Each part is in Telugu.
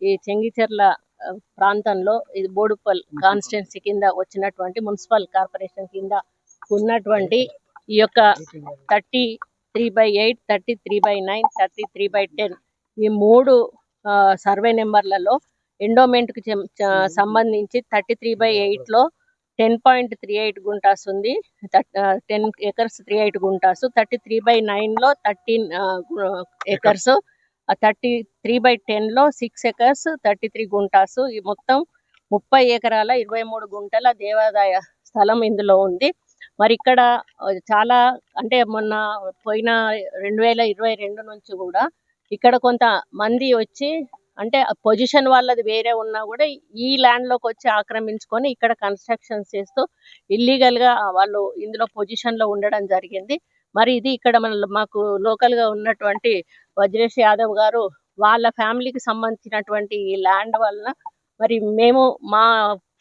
ఈ చెంగిచెర్ల ప్రాంతంలో ఇది బోడుప్పల్ కాన్స్టిట్యున్సీ కింద వచ్చినటువంటి మున్సిపల్ కార్పొరేషన్ కింద ఉన్నటువంటి ఈ యొక్క 33/8, 33/9, 33/10 ఈ 3 సర్వే నెంబర్లలో ఎండోమెంట్కి సంబంధించి 33/8లో 10.38 గుంటాస్ ఉంది, 10 acres 38 guntas. 33/9లో 13 acres, 33/10లో 6 acres 33 guntas. ఈ మొత్తం 30 ఎకరాల 23 గుంటల దేవాదాయ స్థలం ఇందులో ఉంది. మరి ఇక్కడ చాలా అంటే మొన్న పోయిన 2022 నుంచి కూడా ఇక్కడ కొంత మంది వచ్చి అంటే పొజిషన్ వాళ్ళది వేరే ఉన్నా కూడా ఈ ల్యాండ్ లోకి వచ్చి ఆక్రమించుకొని ఇక్కడ కన్స్ట్రక్షన్స్ చేస్తూ ఇల్లీగల్ గా వాళ్ళు ఇందులో పొజిషన్ లో ఉండడం జరిగింది. మరి ఇది ఇక్కడ మాకు లోకల్ గా ఉన్నటువంటి వజ్రేష్ యాదవ్ గారు వాళ్ళ ఫ్యామిలీకి సంబంధించినటువంటి ఈ ల్యాండ్ వలన మరి మేము మా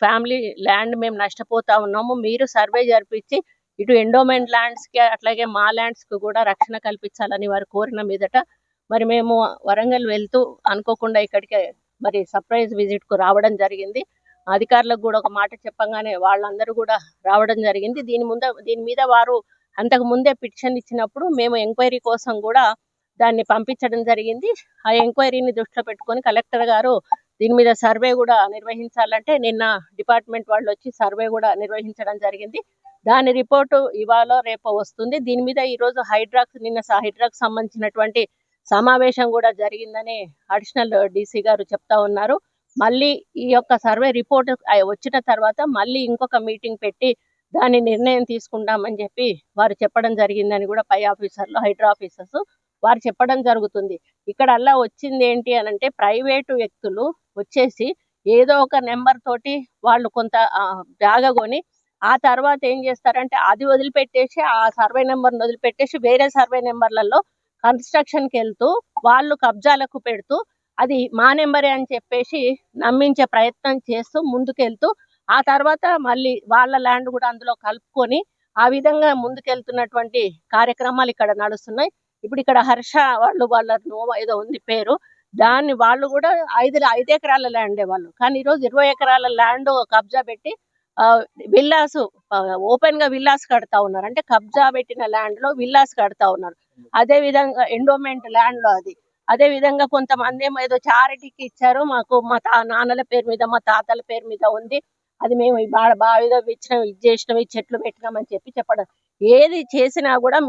ఫ్యామిలీ ల్యాండ్ మేము నష్టపోతా ఉన్నాము, మీరు సర్వే జరిపించి ఇటు ఎండోమెంట్ ల్యాండ్స్ కి అట్లాగే మా ల్యాండ్స్ కి కూడా రక్షణ కల్పించాలని వారు కోరిన మీదట మరి మేము వరంగల్ వెళ్తూ అనుకోకుండా ఇక్కడికి మరి సర్ప్రైజ్ విజిట్ కు రావడం జరిగింది. అధికారులకు కూడా ఒక మాట చెప్పగానే వాళ్ళందరూ కూడా రావడం జరిగింది. దీని మీద వారు అంతకు ముందే పిటిషన్ ఇచ్చినప్పుడు మేము ఎంక్వైరీ కోసం కూడా దాన్ని పంపించడం జరిగింది. ఆ ఎంక్వైరీని దృష్టిలో పెట్టుకొని కలెక్టర్ గారు దీని మీద సర్వే కూడా నిర్వహించాలంటే నిన్న డిపార్ట్మెంట్ వాళ్ళు వచ్చి సర్వే కూడా నిర్వహించడం జరిగింది. దాని రిపోర్టు ఇవాళ రేపో వస్తుంది. దీని మీద ఈరోజు నిన్న హైడ్రాక్ సంబంధించినటువంటి సమావేశం కూడా జరిగిందని అడిషనల్ డీసీ గారు చెప్తా ఉన్నారు. మళ్ళీ ఈ యొక్క సర్వే రిపోర్ట్ వచ్చిన తర్వాత మళ్ళీ ఇంకొక మీటింగ్ పెట్టి దాని నిర్ణయం తీసుకుంటామని చెప్పి వారు చెప్పడం జరిగిందని కూడా పై ఆఫీసర్లు హైడ్రా ఆఫీసర్స్ వారు చెప్పడం జరుగుతుంది. ఇక్కడ అలా వచ్చింది ఏంటి అని అంటే ప్రైవేటు వ్యక్తులు వచ్చేసి ఏదో ఒక నెంబర్ తోటి వాళ్ళు కొంత జాగా కొని ఆ తర్వాత ఏం చేస్తారంటే అది వదిలిపెట్టేసి ఆ సర్వే నెంబర్ని వదిలిపెట్టేసి వేరే సర్వే నెంబర్లలో కన్స్ట్రక్షన్కి వెళ్తూ వాళ్ళు కబ్జాలకు పెడుతూ అది మా నెంబరే అని చెప్పేసి నమ్మించే ప్రయత్నం చేస్తూ ముందుకెళ్తూ ఆ తర్వాత మళ్ళీ వాళ్ళ ల్యాండ్ కూడా అందులో కలుపుకొని ఆ విధంగా ముందుకెళ్తున్నటువంటి కార్యక్రమాలు ఇక్కడ నడుస్తున్నాయి. ఇప్పుడు ఇక్కడ హర్ష వాళ్ళ నోవా ఏదో ఉంది పేరు, దాన్ని వాళ్ళు కూడా 5 ఎకరాల ల్యాండే వాళ్ళు, కానీ ఈరోజు 20 ఎకరాల ల్యాండ్ కబ్జా పెట్టి విల్లాస్ ఓపెన్ గా విల్లాస్ కడతా ఉన్నారు. అంటే కబ్జా పెట్టిన ల్యాండ్ లో విల్లాస్ కడతా ఉన్నారు. అదే విధంగా ఎండోమెంట్ ల్యాండ్ లో అది అదే విధంగా కొంతమంది ఏదో చారిటీకి ఇచ్చారు, మాకు మా నాన్నల పేరు మీద మా తాతల పేరు మీద ఉంది, అది మేము బావిలో ఇచ్చినాం, ఇది చేసినాం, ఈ చెట్లు పెట్టినామని చెప్పడం. ఏది చేసినా కూడా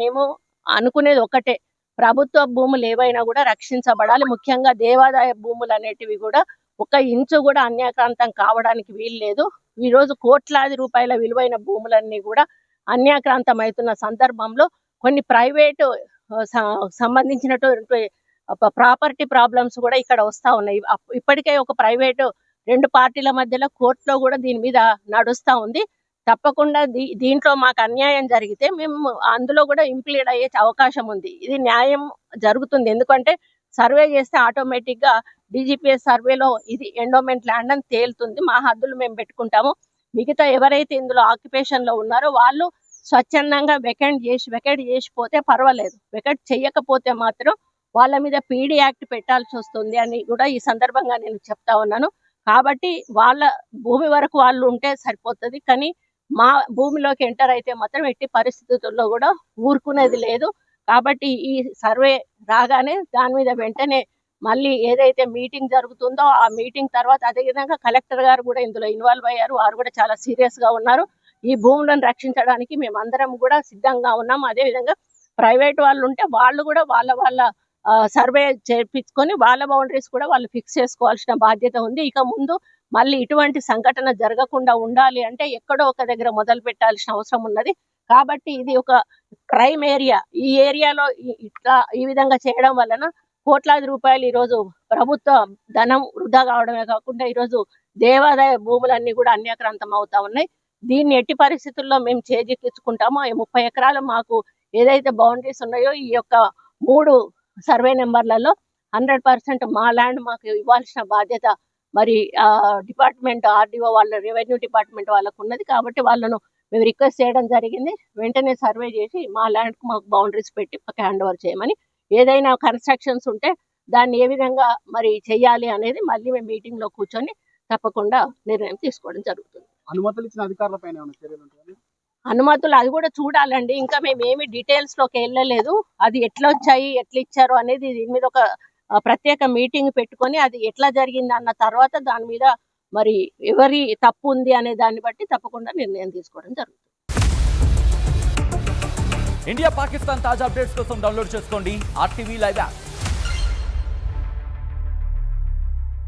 మేము అనుకునేది ఒకటే, ప్రభుత్వ భూములు ఏవైనా కూడా రక్షించబడాలి. ముఖ్యంగా దేవాదాయ భూములు అనేటివి కూడా 1 ఇంచు కూడా అన్యాక్రాంతం కావడానికి వీలు లేదు. ఈరోజు కోట్లాది రూపాయల విలువైన భూములన్నీ కూడా అన్యాక్రాంతం అవుతున్న సందర్భంలో కొన్ని ప్రైవేటు సంబంధించినటువంటి ప్రాపర్టీ ప్రాబ్లమ్స్ కూడా ఇక్కడ వస్తా ఉన్నాయి. ఇప్పటికే ఒక ప్రైవేటు 2 పార్టీల మధ్యలో కోర్టులో కూడా దీని మీద నడుస్తా ఉంది. తప్పకుండా దీంట్లో మాకు అన్యాయం జరిగితే మేము అందులో కూడా ఇంప్లీడ్ అయ్యే అవకాశం ఉంది. ఇది న్యాయం జరుగుతుంది, ఎందుకంటే సర్వే చేస్తే ఆటోమేటిక్ గా DGPS సర్వేలో ఇది ఎండోమెంట్ ల్యాండ్ అని తేలుతుంది. మా హద్దులు మేము పెట్టుకుంటాము. మిగతా ఎవరైతే ఇందులో ఆక్యుపేషన్ లో ఉన్నారో వాళ్ళు స్వచ్ఛందంగా వెకెట్ చేసిపోతే పర్వాలేదు, వెకెట్ చేయకపోతే మాత్రం వాళ్ళ మీద PD యాక్ట్ పెట్టాల్సి వస్తుంది అని కూడా ఈ సందర్భంగా నేను చెప్తా ఉన్నాను. కాబట్టి వాళ్ళ భూమి వరకు వాళ్ళు ఉంటే సరిపోతుంది, కానీ మా భూమిలోకి ఎంటర్ అయితే మాత్రం ఎట్టి పరిస్థితుల్లో కూడా ఊరుకునేది లేదు. కాబట్టి ఈ సర్వే రాగానే దాని మీద వెంటనే మళ్ళీ ఏదైతే మీటింగ్ జరుగుతుందో ఆ మీటింగ్ తర్వాత అదే విధంగా కలెక్టర్ గారు కూడా ఇందులో ఇన్వాల్వ్ అయ్యారు. వారు కూడా చాలా సీరియస్ గా ఉన్నారు. ఈ భూములను రక్షించడానికి మేమందరం కూడా సిద్ధంగా ఉన్నాం. అదే విధంగా ప్రైవేట్ వాళ్ళు ఉంటే వాళ్ళు కూడా వాళ్ళ సర్వే చేపించుకొని వాళ్ళ బౌండరీస్ కూడా వాళ్ళు ఫిక్స్ చేసుకోవాల్సిన బాధ్యత ఉంది. ఇక ముందు మళ్ళీ ఇటువంటి సంఘటన జరగకుండా ఉండాలి అంటే ఎక్కడో ఒక దగ్గర మొదలు పెట్టాల్సిన అవసరం ఉన్నది. కాబట్టి ఇది ఒక క్రైమ్ ఏరియా. ఈ ఏరియాలో ఈ విధంగా చేయడం వలన కోట్లాది రూపాయలు ఈరోజు ప్రభుత్వ ధనం వృధా కావడమే కాకుండా ఈరోజు దేవాదాయ భూములన్నీ కూడా అన్యాక్రాంతం అవుతా ఉన్నాయి. దీన్ని ఎట్టి పరిస్థితుల్లో మేము చేజిక్కించుకుంటామో 30 ఎకరాలు మాకు ఏదైతే బౌండరీస్ ఉన్నాయో ఈ యొక్క 3 సర్వే నెంబర్లలో 100% మా ల్యాండ్ మాకు ఇవ్వాల్సిన బాధ్యత మరి డిపార్ట్మెంట్ RDO వాళ్ళ రెవెన్యూ డిపార్ట్మెంట్ వాళ్ళకు ఉన్నది. కాబట్టి వాళ్ళను మేము రిక్వెస్ట్ చేయడం జరిగింది, వెంటనే సర్వే చేసి మా ల్యాండ్కు మాకు బౌండరీస్ పెట్టి మాకు హ్యాండ్ ఓవర్ చేయమని. ఏదైనా కన్స్ట్రక్షన్స్ ఉంటే దాన్ని ఏ విధంగా మరి చెయ్యాలి అనేది మళ్ళీ మేము మీటింగ్ లో కూర్చొని తప్పకుండా నిర్ణయం తీసుకోవడం జరుగుతుంది. అనుమతులు ఇచ్చిన అధికారులపైన ఏమైనా చర్యలు ఉంటాయా? అనుమతులు అది కూడా చూడాలండి. ఇంకా మేము ఏమి డీటెయిల్స్ లోకి వెళ్ళలేదు. అది ఎట్లా వచ్చాయి, ఎట్లా ఇచ్చారు అనేది దీని మీద ఒక ప్రత్యేక మీటింగ్ పెట్టుకొని అది ఎట్లా జరిగింది అన్న తర్వాత దాని మీద మరి ఎవరి తప్పు ఉంది అనే దాన్ని బట్టి తప్పకుండా నిర్ణయం తీసుకోవడం జరుగుతుంది. ఇండియా పాకిస్తాన్ తాజా అప్డేట్స్ కోసం డౌన్లోడ్ చేసుకోండి RTV లైవ్ యాప్.